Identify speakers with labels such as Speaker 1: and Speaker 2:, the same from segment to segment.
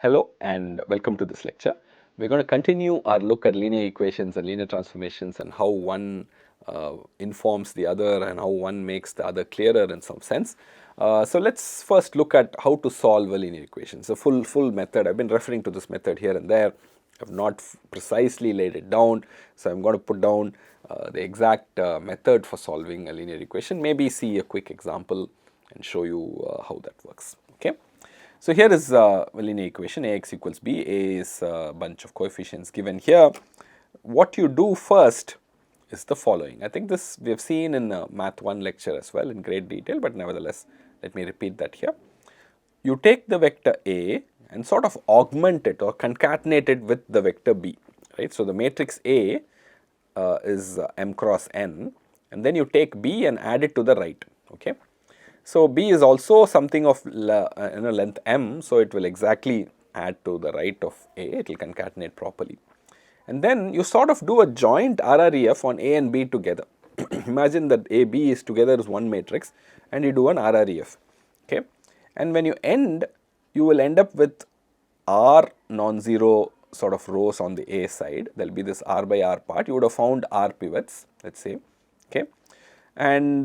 Speaker 1: Hello and welcome to this lecture. We're going to continue our look at linear equations and linear transformations and how one informs the other and how one makes the other clearer in some sense. So let's first look at how to solve a linear equation. It's a full method. I've been referring to this method here and there. I've not precisely laid it down, so I'm going to put down the exact method for solving a linear equation. Maybe see a quick example and show you how that works. Okay. So here is a linear equation Ax equals b. A is a bunch of coefficients given here. What you do first is the following. I think this we have seen in math 1 lecture as well in great detail, but nevertheless let me repeat that here. You take the vector A and sort of augment it or concatenate it with the vector b, right. So the matrix A is m cross n, and then you take b and add it to the right, okay. So b is also something of length m, so it will exactly add to the right of A, it will concatenate properly. And then you sort of do a joint RREF on A and B together. Imagine that A, B is together as one matrix and you do an RREF, okay. And when you end, you will end up with R non-zero sort of rows on the A side. There will be this R by R part. You would have found R pivots, let's say, okay. And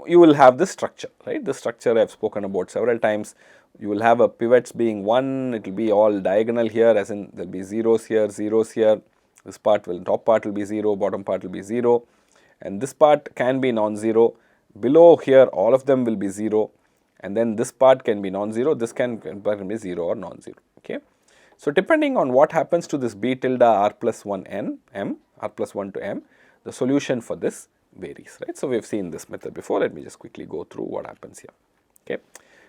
Speaker 1: you will have this structure, right. This structure I have spoken about several times. You will have a pivots being 1, it will be all diagonal here, as in there will be zeros here, this part will, top part will be 0, bottom part will be 0, and this part can be non-zero. Below here all of them will be 0, and then this part can be non-zero, this can be 0 or non-zero, okay. So depending on what happens to this b tilde r plus 1 n, m, r plus 1 to m, the solution for this varies, right. So we have seen this method before. Let me just quickly go through what happens here, okay.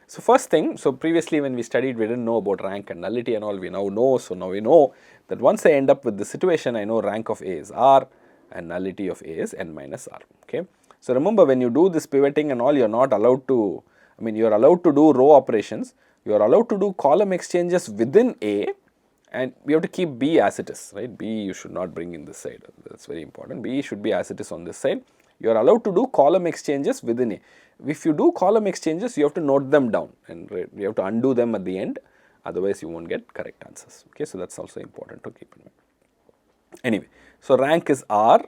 Speaker 1: So first thing, so previously when we studied, we didn't know about rank and nullity and all. We now know. So now we know that once I end up with this situation, I know rank of A is R and nullity of A is n minus R, okay. So remember, when you do this pivoting and all, you're not allowed to, I mean, you're allowed to do row operations, you're allowed to do column exchanges within A, and we have to keep B as it is, right. B you should not bring in this side, that's very important. B should be as it is on this side. You are allowed to do column exchanges within A. If you do column exchanges, you have to note them down and you have to undo them at the end, otherwise you won't get correct answers, okay. So that's also important to keep in mind. Anyway, so rank is R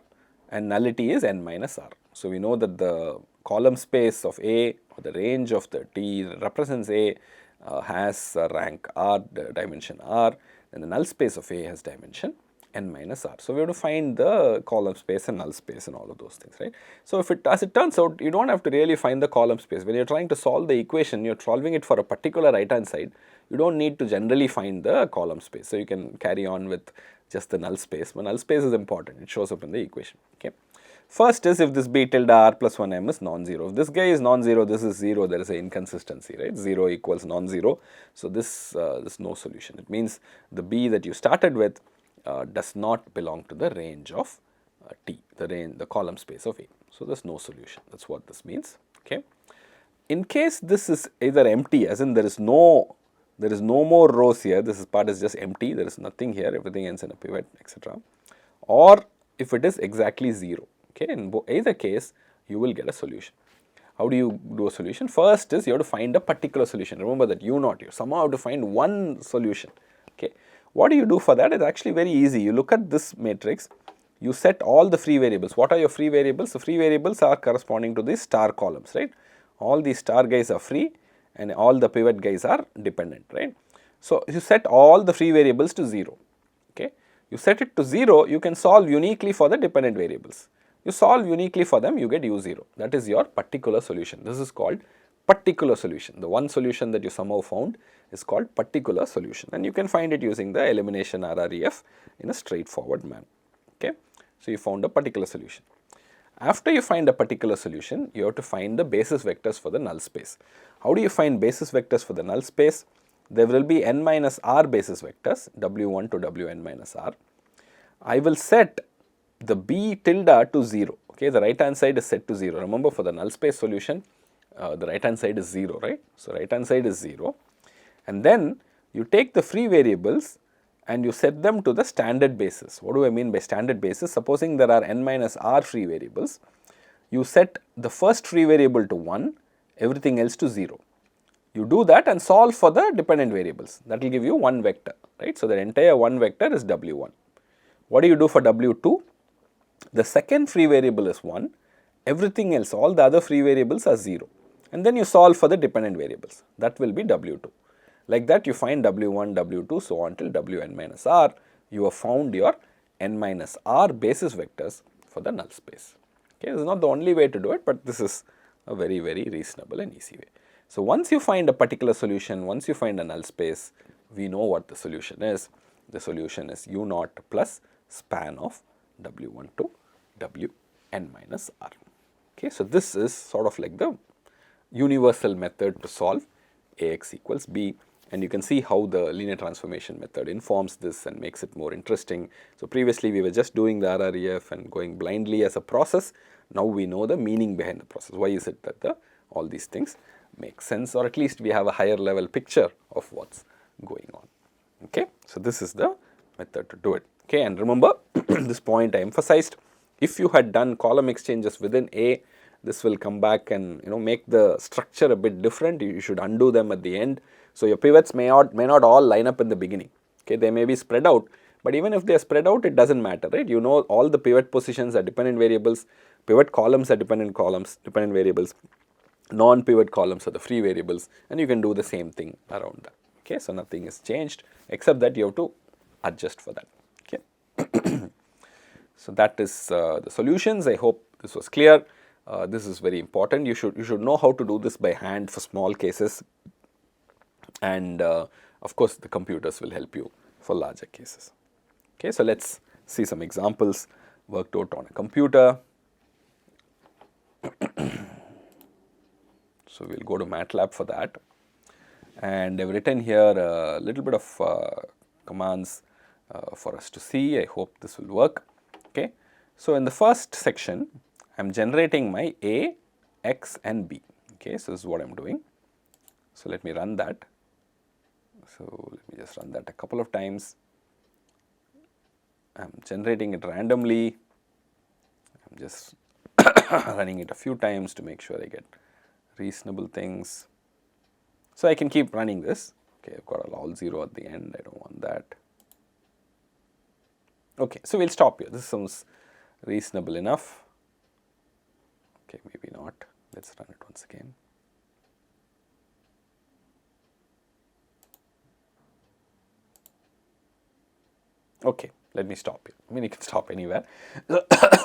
Speaker 1: and nullity is n minus R. So we know that the column space of A or the range of the T that represents A has rank R, dimension R, and the null space of A has dimension n minus R. So we have to find the column space and null space and all of those things, right. So if it, as it turns out, you don't have to really find the column space. When you're trying to solve the equation, you're solving it for a particular right hand side, you don't need to generally find the column space. So you can carry on with just the null space. But null space is important, it shows up in the equation, okay. First is if this b tilde r plus 1 m is non-zero. If this guy is non-zero, this is 0, there is an inconsistency, right. 0 equals non-zero. So this is no solution. It means the b that you started with does not belong to the range of T, the column space of A. So there's no solution. That's what this means, okay. In case this is either empty, as in there is no more rows here, this part is just empty, there is nothing here, everything ends in a pivot, etc. Or if it is exactly 0, okay, in either case you will get a solution. How do you do a solution? First is you have to find a particular solution. Remember that you somehow have to find one solution, okay. What do you do for that? It's actually very easy. You look at this matrix, you set all the free variables. What are your free variables? The free variables are corresponding to the star columns, right. All these star guys are free and all the pivot guys are dependent, right. So you set all the free variables to 0, okay. You set it to 0, you can solve uniquely for the dependent variables. You solve uniquely for them, you get u0. That is your particular solution. This is called particular solution. The one solution that you somehow found is called particular solution, and you can find it using the elimination RREF in a straightforward manner, okay. So you found a particular solution. After you find a particular solution, you have to find the basis vectors for the null space. How do you find basis vectors for the null space? There will be n minus r basis vectors, w1 to wn minus r. I will set the b tilde to 0, okay. The right hand side is set to 0. Remember, for the null space solution, the right hand side is 0, right. So right hand side is 0, and then you take the free variables and you set them to the standard basis. What do I mean by standard basis? Supposing there are n minus r free variables, you set the first free variable to 1, everything else to 0. You do that and solve for the dependent variables. That will give you one vector, right. So, the entire one vector is W1. What do you do for W2? The second free variable is 1, everything else, all the other free variables are 0, and then you solve for the dependent variables. That will be W2. Like that you find W1, W2, so on till Wn minus r. You have found your n minus r basis vectors for the null space. Okay, this is not the only way to do it, but this is a very, very reasonable and easy way. So, once you find a particular solution, once you find a null space, we know what the solution is. The solution is u0 plus span of W1 to Wn minus r. Okay, so, this is sort of like the universal method to solve Ax equals b, and you can see how the linear transformation method informs this and makes it more interesting. So, previously we were just doing the RREF and going blindly as a process. Now we know the meaning behind the process. Why is it that all these things make sense, or at least we have a higher level picture of what's going on. Okay, so this is the method to do it. Okay, and remember this point I emphasized, if you had done column exchanges within A, this will come back and make the structure a bit different. You should undo them at the end. So, your pivots may not all line up in the beginning. Okay, they may be spread out, but even if they are spread out, it doesn't matter, right. You know all the pivot positions are dependent variables, pivot columns are dependent variables, non-pivot columns are the free variables, and you can do the same thing around that. Okay, so nothing is changed except that you have to adjust for that. Okay. So, that is the solutions. I hope this was clear. This is very important. You should know how to do this by hand for small cases, and of course, the computers will help you for larger cases. Okay, so, let us see some examples worked out on a computer. So, we will go to MATLAB for that, and I have written here a little bit of commands for us to see. I hope this will work. Okay. So, in the first section, I am generating my A, X and B. Okay. So, this is what I am doing. So, let me run that. So, let me just run that a couple of times. I am generating it randomly. I am just running it a few times to make sure I get reasonable things. So, I can keep running this. Okay, I have got a lol 0 at the end. I do not want that. Okay, so we will stop here. This sounds reasonable enough. Okay, maybe not. Let us run it once again. Okay, let me stop here. I mean, you can stop anywhere.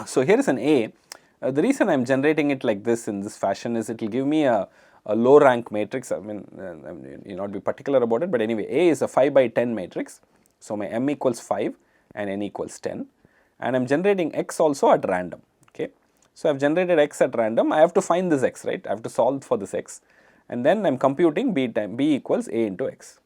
Speaker 1: So, here is an A. The reason I am generating it like this in this fashion is it will give me a low rank matrix. I mean, you not be particular about it, but anyway, A is a 5 by 10 matrix. So, my M equals 5 and N equals 10, and I am generating X also at random. Okay. So, I have generated X at random. I have to find this X, right. I have to solve for this X, and then I am computing B equals A into X.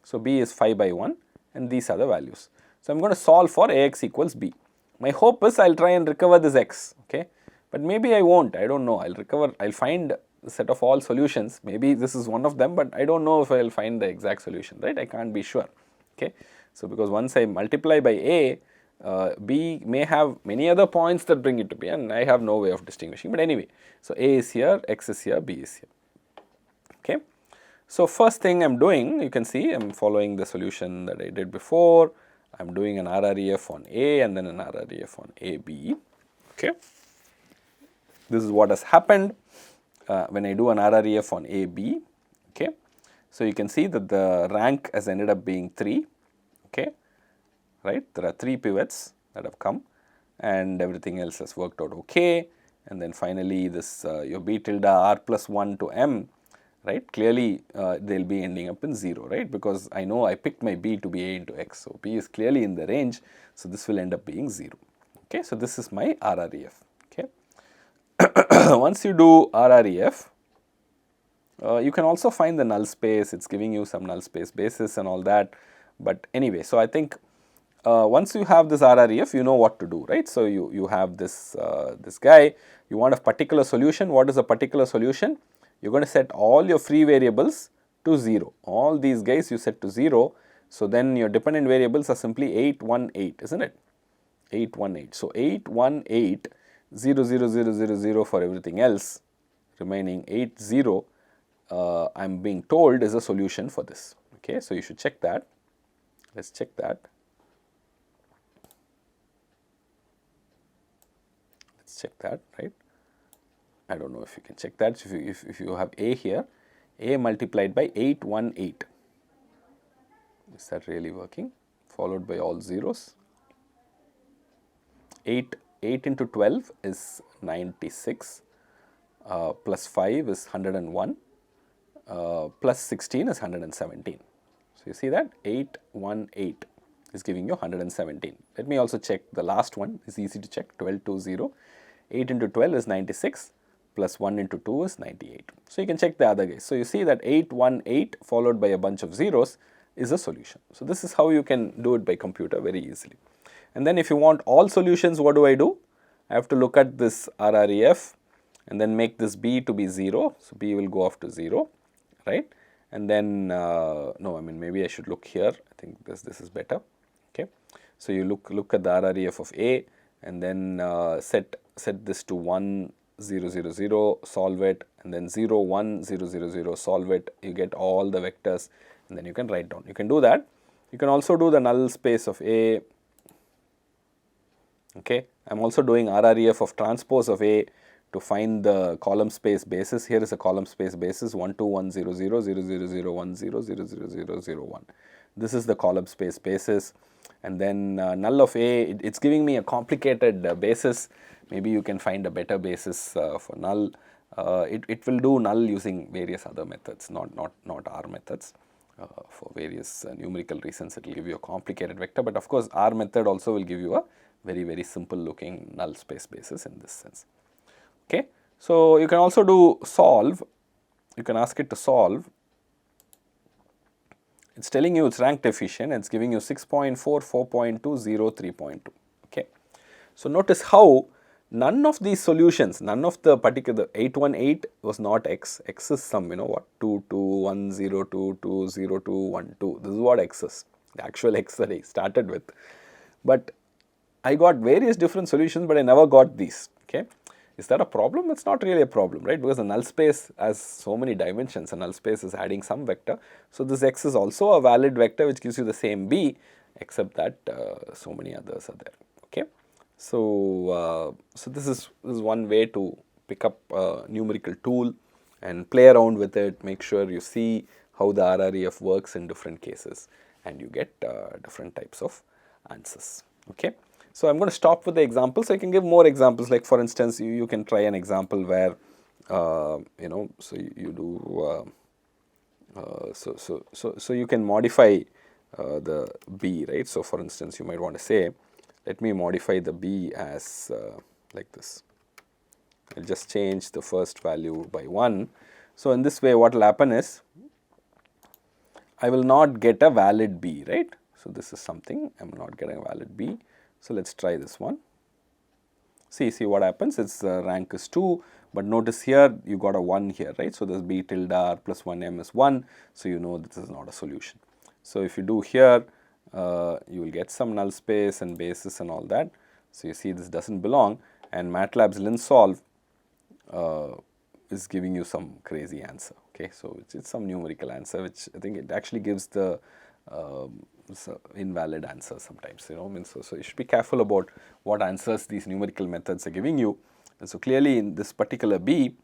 Speaker 1: So, B is 5 by 1 and these are the values. So, I am going to solve for Ax equals B. My hope is I will try and recover this X, okay, but maybe I won't, I do not know. I will find a set of all solutions, maybe this is one of them, but I do not know if I will find the exact solution, right. I can't be sure. Okay. So, because once I multiply by A, B may have many other points that bring it to B, and I have no way of distinguishing, but anyway. So, A is here, X is here, B is here. Okay. So, first thing I am doing, you can see I am following the solution that I did before. I am doing an RREF on A and then an RREF on AB. Okay. This is what has happened when I do an RREF on AB. Okay. So, you can see that the rank has ended up being 3. Okay, right. There are 3 pivots that have come and everything else has worked out okay. And then finally, this your B tilde R plus 1 to M, right, clearly they will be ending up in 0, right, because I know I picked my B to be A into X. So, B is clearly in the range. So, this will end up being 0. Okay. So, this is my RREF. Okay. Once you do RREF, you can also find the null space. It is giving you some null space basis and all that. But anyway, so I think once you have this RREF, you know what to do, right. So, you have this this guy, you want a particular solution. What is a particular solution? You are going to set all your free variables to 0. All these guys you set to 0. So, then your dependent variables are simply 818, isn't it? 818. So, 818, 0, 0, 0, 0, 0 for everything else, remaining 80, I'm being told is a solution for this. Okay, so you should check that. Let's check that. Let's check that, right? I don't know if you can check that. If you have A here, A multiplied by 818. Is that really working? Followed by all zeros. 8 into 12 is 96. Plus 5 is 101. Plus 16 is 117. So you see that 818 is giving you 117. Let me also check the last one. It's easy to check. 1220. 8 into 12 is 96. Plus 1 into 2 is 98. So you can check the other guys. So you see that 818 followed by a bunch of zeros is a solution. So this is how you can do it by computer very easily. And then if you want all solutions, what do? I have to look at this RREF and then make this B to be 0. So B will go off to 0, right? And then, no, I mean maybe I should look here. I think this is better. Okay. So you look at the RREF of A and then set this to 1, 0, 0, 0, solve it, and then 0, 1, 0, 0, 0, solve it. You get all the vectors and then you can write down. You can do that. You can also do the null space of A. Okay, I am also doing RREF of transpose of A to find the column space basis. Here is a column space basis 1, 2, 1, 0, 0, 0, 0, 0, 1, 0, 0, 0, 0, 0, 1. This is the column space basis. And then null of A, it's giving me a complicated basis. Maybe you can find a better basis for null. It will do null using various other methods, not R methods. For various numerical reasons, it will give you a complicated vector. But of course, R method also will give you a very simple looking null space basis in this sense. Okay. So you can also do solve. You can ask it to solve. It's telling you it's rank deficient. It's giving you 6.4, 4.2, 0, 3.2. Okay. So notice how none of these solutions, none of the particular 818 was not X. X is some, what, 2, 2, 1, 0, 2, 2, 0, 2, 1, 2. This is what X is, the actual X that I started with. But I got various different solutions, but I never got these. Okay. Is that a problem? It's not really a problem, right? Because the null space has so many dimensions. A null space is adding some vector. So this X is also a valid vector which gives you the same B, except that so many others are there. Okay. So, this is one way to pick up a numerical tool and play around with it. Make sure you see how the RREF works in different cases, and you get different types of answers. Okay. So I'm going to stop with the examples. I can give more examples. Like for instance, you can try an example where so you do so you can modify the B, right? So for instance, you might want to say, let me modify the B as like this. I'll just change the first value by 1. So in this way, what will happen is I will not get a valid B, right? So this is something I'm not getting a valid B. So let's try this one. See what happens. Its rank is 2, but notice here you got a 1 here, right? So this B tilde R plus 1M is 1. So you know this is not a solution. So if you do here, you will get some null space and basis and all that. So you see this doesn't belong, and MATLAB's linsolve is giving you some crazy answer. Okay, so it's some numerical answer which I think it actually gives the invalid answer sometimes. So you should be careful about what answers these numerical methods are giving you. And so clearly in this particular B,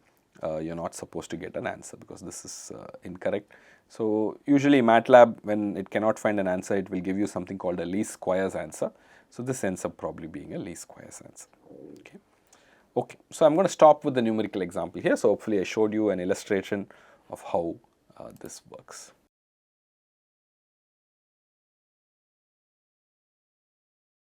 Speaker 1: you're not supposed to get an answer because this is incorrect. So usually MATLAB, when it cannot find an answer, it will give you something called a least squares answer. So this ends up probably being a least squares answer. Okay, so I'm going to stop with the numerical example here. So hopefully I showed you an illustration of how this works.